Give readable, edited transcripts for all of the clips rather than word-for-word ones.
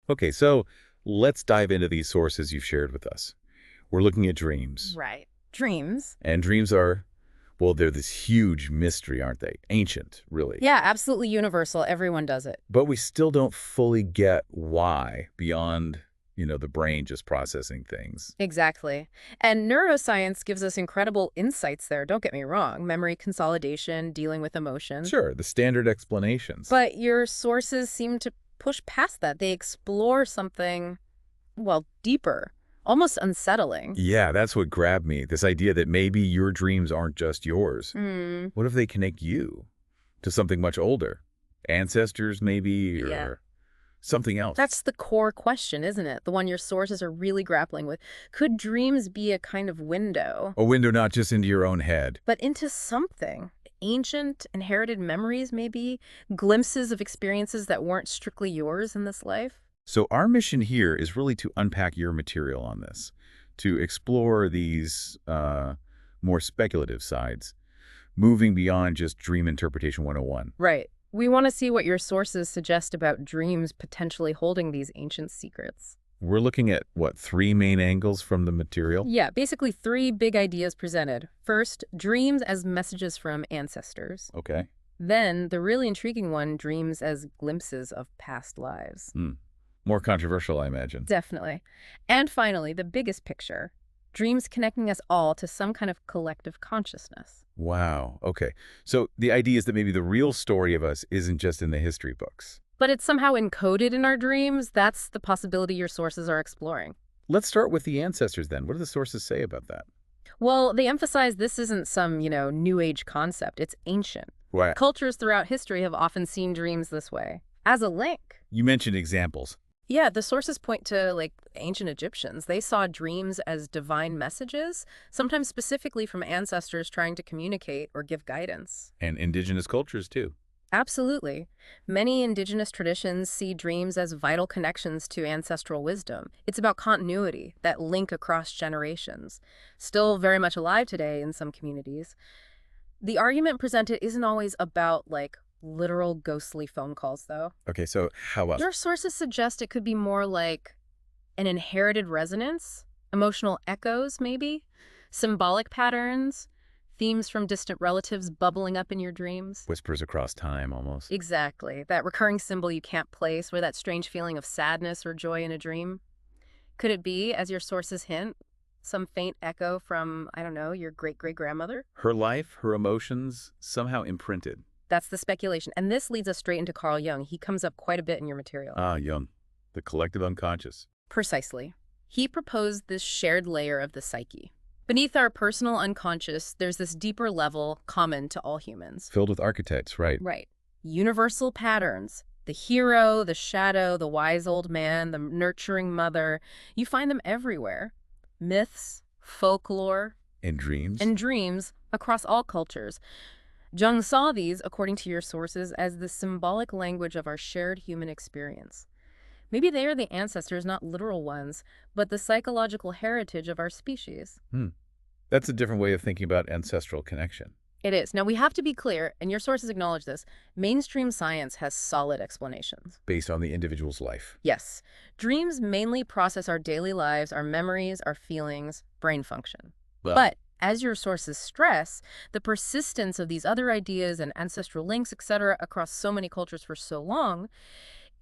Okay, so let's dive into these sources you've shared with us. We're looking at dreams. Right. Dreams. And dreams are, well, they're this huge mystery, aren't they? Ancient, really. Yeah, absolutely universal. Everyone does it. But we still don't fully get why beyond, the brain just processing things. Exactly. And neuroscience gives us incredible insights there, don't get me wrong. Memory consolidation, dealing with emotion. Sure, the standard explanations. But your sources seem to push past that. They explore something, well, deeper, almost unsettling. Yeah, that's what grabbed me. This idea that maybe your dreams aren't just yours. Hmm. What if they connect you to something much older? Ancestors, maybe, Yeah. or something else? That's the core question, isn't it? The one your sources are really grappling with. Could dreams be a kind of window, A window not just into your own head. but into something? Ancient, inherited memories, maybe? Glimpses of experiences that weren't strictly yours in this life? So our mission here is really to unpack your material on this, to explore these more speculative sides, moving beyond just Dream Interpretation 101. Right. We want to see what your sources suggest about dreams potentially holding these ancient secrets. We're looking at, what, three main angles from the material? Yeah, basically three big ideas presented. First, dreams as messages from ancestors. Okay. Then, the really intriguing one, dreams as glimpses of past lives. More controversial, I imagine. Definitely. And finally, the biggest picture, dreams connecting us all to some kind of collective consciousness. Wow. Okay. So the idea is that maybe the real story of us isn't just in the history books. But it's somehow encoded in our dreams. That's the possibility your sources are exploring. Let's start with the ancestors then. What do the sources say about that? Well, they emphasize this isn't some, new age concept. It's ancient. Why, Cultures throughout history have often seen dreams this way, as a link. you mentioned examples. Yeah, the sources point to, ancient Egyptians. They saw dreams as divine messages, sometimes specifically from ancestors trying to communicate or give guidance. And indigenous cultures, too. Absolutely. Many indigenous traditions see dreams as vital connections to ancestral wisdom. It's about continuity, that link across generations. Still very much alive today in some communities. The argument presented isn't always about, literal ghostly phone calls, though. Okay, so how about? Your sources suggest it could be more like an inherited resonance, emotional echoes, maybe, symbolic patterns, themes from distant relatives bubbling up in your dreams. Whispers across time, almost. Exactly. That recurring symbol you can't place, or that strange feeling of sadness or joy in a dream. Could it be, as your sources hint, some faint echo from, I don't know, your great-great-grandmother? Her life, her emotions, somehow imprinted. That's the speculation. And this leads us straight into Carl Jung. He comes up quite a bit in your material. Ah, Jung. The collective unconscious. Precisely. He proposed this shared layer of the psyche. Beneath our personal unconscious, there's this deeper level common to all humans. Filled with archetypes, right. Right. Universal patterns. The hero, the shadow, the wise old man, the nurturing mother. You find them everywhere. Myths, folklore, And dreams. and dreams across all cultures. Jung saw these, according to your sources, as the symbolic language of our shared human experience. Maybe they are the ancestors, not literal ones, but the psychological heritage of our species. That's a different way of thinking about ancestral connection. It is. Now, we have to be clear, and your sources acknowledge this, mainstream science has solid explanations. Based on the individual's life. Yes, dreams mainly process our daily lives, our memories, our feelings, brain function. Well, But as your sources stress, the persistence of these other ideas and ancestral links, etc., across so many cultures for so long,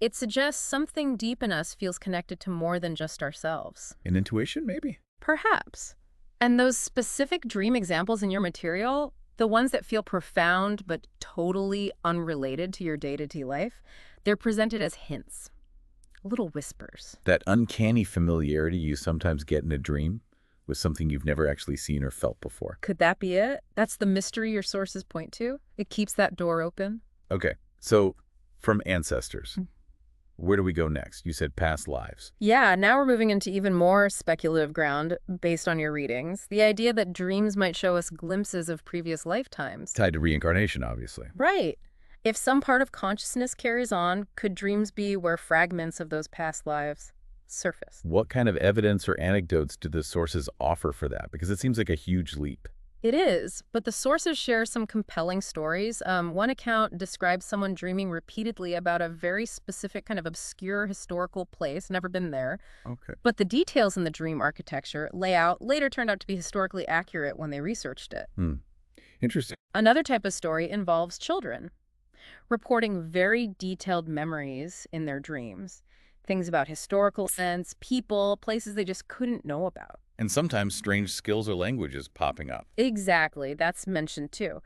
it suggests something deep in us feels connected to more than just ourselves. an intuition, maybe? Perhaps. And those specific dream examples in your material, the ones that feel profound but totally unrelated to your day-to-day life, they're presented as hints, little whispers. That uncanny familiarity you sometimes get in a dream with something you've never actually seen or felt before. Could that be it? That's the mystery your sources point to? It keeps that door open? Okay, so from ancestors, where do we go next? You said past lives. Yeah, now we're moving into even more speculative ground based on your readings. The idea that dreams might show us glimpses of previous lifetimes. Tied to reincarnation, obviously. Right. If some part of consciousness carries on, could dreams be where fragments of those past lives surface? What kind of evidence or anecdotes do the sources offer for that? Because it seems like a huge leap. It is, but the sources share some compelling stories. One account describes someone dreaming repeatedly about a very specific kind of obscure historical place, never been there. Okay. But the details in the dream architecture, layout, later turned out to be historically accurate when they researched it. Hmm. Interesting. Another type of story involves children reporting very detailed memories in their dreams. Things about historical events, people, places they just couldn't know about. And sometimes strange skills or languages popping up. Exactly, that's mentioned too.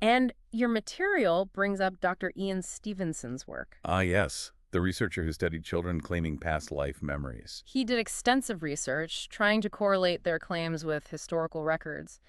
And your material brings up Dr. Ian Stevenson's work. Ah, yes. The researcher who studied children claiming past life memories. He did extensive research trying to correlate their claims with historical records.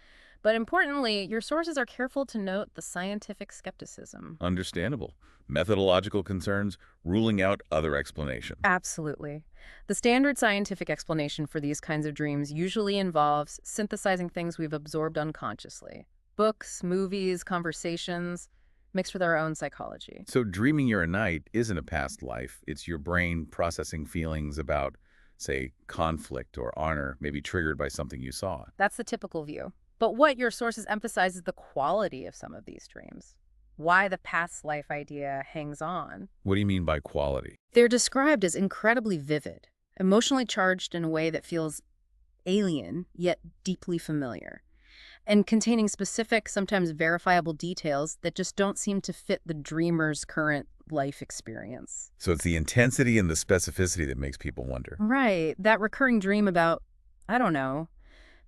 But importantly, your sources are careful to note the scientific skepticism. Understandable. Methodological concerns, ruling out other explanations. Absolutely. The standard scientific explanation for these kinds of dreams usually involves synthesizing things we've absorbed unconsciously. Books, movies, conversations, mixed with our own psychology. So dreaming you're a knight isn't a past life. It's your brain processing feelings about, say, conflict or honor, maybe triggered by something you saw. That's the typical view. But what your sources emphasize is the quality of some of these dreams. Why the past life idea hangs on. What do you mean by quality? They're described as incredibly vivid, emotionally charged in a way that feels alien, yet deeply familiar, and containing specific, sometimes verifiable details that just don't seem to fit the dreamer's current life experience. So it's the intensity and the specificity that makes people wonder. Right. That recurring dream about, I don't know,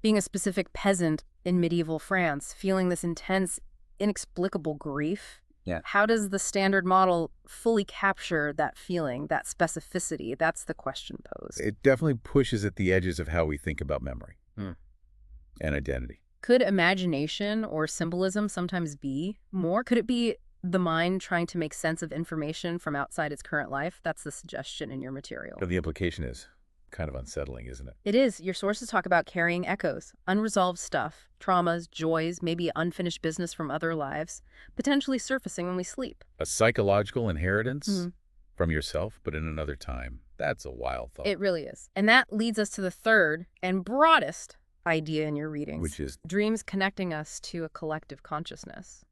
being a specific peasant in medieval France, feeling this intense, inexplicable grief. Yeah. How does the standard model fully capture that feeling, that specificity? That's the question posed. It definitely pushes at the edges of how we think about memory and identity. Could imagination or symbolism sometimes be more? Could it be the mind trying to make sense of information from outside its current life? That's the suggestion in your material. So the implication is kind of unsettling, isn't it? It is. Your sources talk about carrying echoes, unresolved stuff, traumas, joys, maybe unfinished business from other lives, potentially surfacing when we sleep. A psychological inheritance from yourself, but in another time. That's a wild thought. It really is. And that leads us to the third and broadest idea in your readings. Which is? Dreams connecting us to a collective consciousness.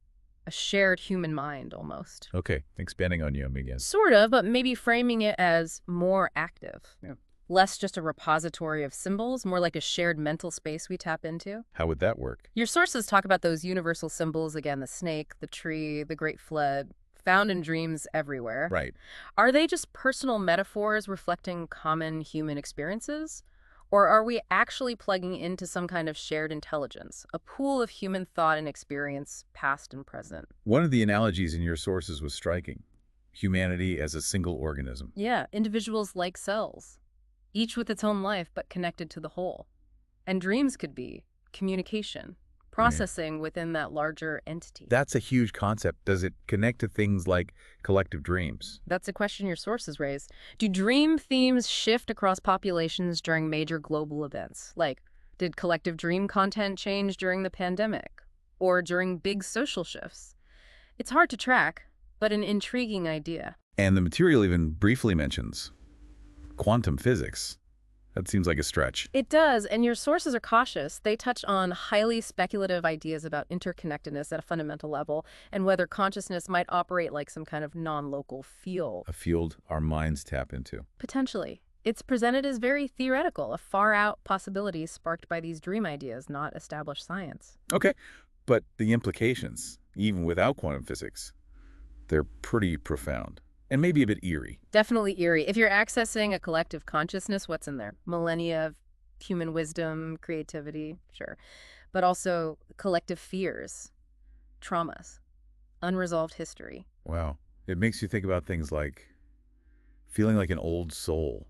A shared human mind, almost. Okay, expanding on you again. Sort of, but maybe framing it as more active. Yeah. Less just a repository of symbols, more like a shared mental space we tap into. How would that work? Your sources talk about those universal symbols, again, the snake, the tree, the great flood, found in dreams everywhere. Right. Are they just personal metaphors reflecting common human experiences? Or are we actually plugging into some kind of shared intelligence, a pool of human thought and experience, past and present? One of the analogies in your sources was striking. Humanity as a single organism. Yeah, individuals like cells, each with its own life but connected to the whole. And dreams could be communication, processing within that larger entity. That's a huge concept. Does it connect to things like collective dreams? That's a question your sources raise. Do dream themes shift across populations during major global events? Like, did collective dream content change during the pandemic? Or during big social shifts? It's hard to track, but an intriguing idea. And the material even briefly mentions quantum physics. That seems like a stretch. It does, and your sources are cautious. They touch on highly speculative ideas about interconnectedness at a fundamental level and whether consciousness might operate like some kind of non-local field. A field our minds tap into. Potentially. It's presented as very theoretical, a far-out possibility sparked by these dream ideas, not established science. Okay, but the implications, even without quantum physics, they're pretty profound. And maybe a bit eerie. Definitely eerie. If you're accessing a collective consciousness, what's in there? Millennia of human wisdom, creativity, sure. But also collective fears, traumas, unresolved history. Wow. It makes you think about things like feeling like an old soul,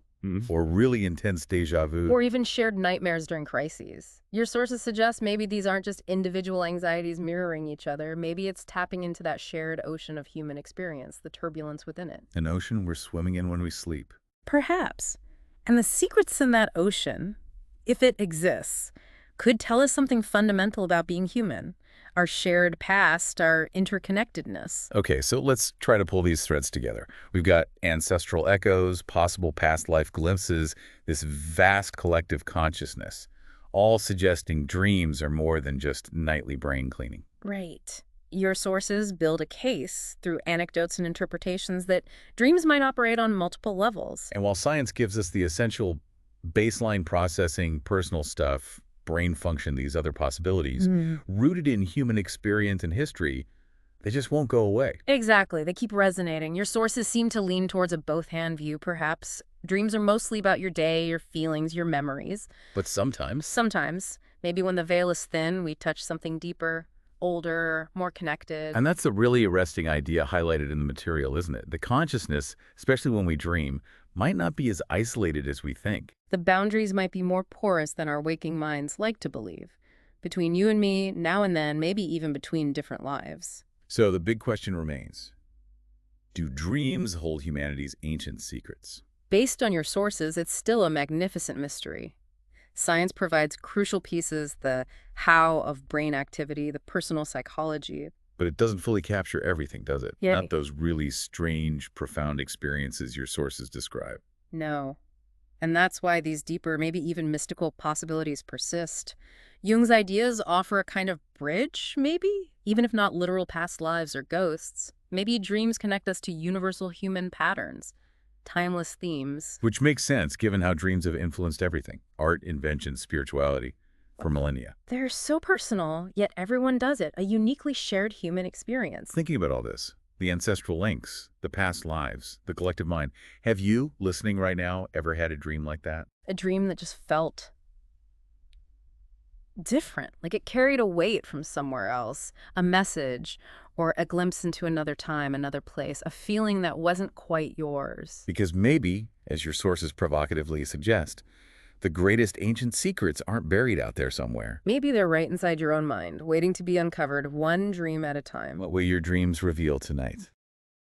or really intense deja vu. Or even shared nightmares during crises. Your sources suggest maybe these aren't just individual anxieties mirroring each other. Maybe it's tapping into that shared ocean of human experience, the turbulence within it. An ocean we're swimming in when we sleep. Perhaps. And the secrets in that ocean, if it exists, could tell us something fundamental about being human. Our shared past, our interconnectedness. Okay, so let's try to pull these threads together. We've got ancestral echoes, possible past life glimpses, this vast collective consciousness. all suggesting dreams are more than just nightly brain cleaning. Right. Your sources build a case through anecdotes and interpretations that dreams might operate on multiple levels. And while science gives us the essential baseline processing, personal stuff, brain function, these other possibilities, rooted in human experience and history, they just won't go away. Exactly. They keep resonating. Your sources seem to lean towards a both-hand view, perhaps. Dreams are mostly about your day, your feelings, your memories. But sometimes, Sometimes, maybe when the veil is thin, we touch something deeper, older, more connected. and that's a really arresting idea highlighted in the material, isn't it? The consciousness, especially when we dream, might not be as isolated as we think. The boundaries might be more porous than our waking minds like to believe. Between you and me, now and then, maybe even between different lives. So the big question remains, do dreams hold humanity's ancient secrets? Based on your sources, it's still a magnificent mystery. Science provides crucial pieces, the how of brain activity, the personal psychology. But it doesn't fully capture everything, does it? Yay. Not those really strange, profound experiences your sources describe. No. And that's why these deeper, maybe even mystical possibilities persist. Jung's ideas offer a kind of bridge, maybe? Even if not literal past lives or ghosts. Maybe dreams connect us to universal human patterns, timeless themes. Which makes sense, given how dreams have influenced everything. Art, invention, spirituality, for millennia. They're so personal, yet everyone does it, a uniquely shared human experience. Thinking about all this, the ancestral links, the past lives, the collective mind, have you, listening right now, ever had a dream like that? A dream that just felt different, like it carried a weight from somewhere else, a message, or a glimpse into another time, another place, a feeling that wasn't quite yours. Because maybe, as your sources provocatively suggest, the greatest ancient secrets aren't buried out there somewhere. Maybe they're right inside your own mind, waiting to be uncovered one dream at a time. What will your dreams reveal tonight?